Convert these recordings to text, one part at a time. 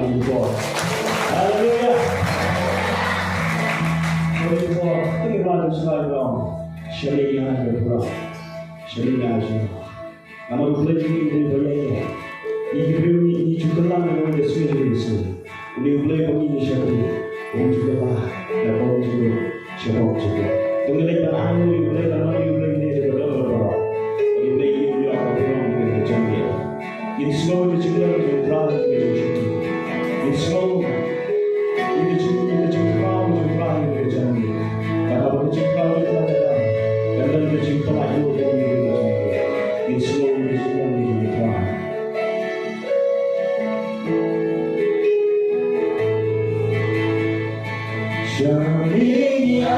你说，哈利路亚！所以说，这个话就是那个神的意涵是吧？神的意涵是，那么无论你怎么样，你不你就跟他们的岁数是，你无论不你什么，我们就跟他，然后就什么这个，等你来把你无论什么，你无论你这个什么，你无论你要搞什么的这样的。In slow, the children will run in slow, in the children will run in the journey. Kalau the children will run, dan the children ayu dan the in slow, the children will run. Shania.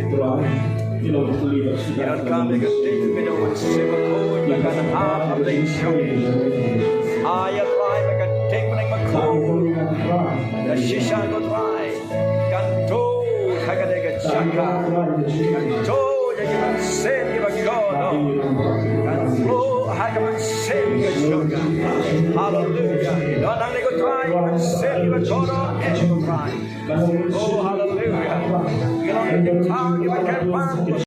Tuhan, ilang terlibat sudah Dan kami ketika dengan sebekul dengan apa yang ayat lain mereka dengan makul dan sisa kotrai kanto hagadega jaka kanto jadi sen di bagono kanto hagaman sen di jaka hallelujah dan ang kotrai sen di bagono kotrai oh hallelujah ilang tao di bagono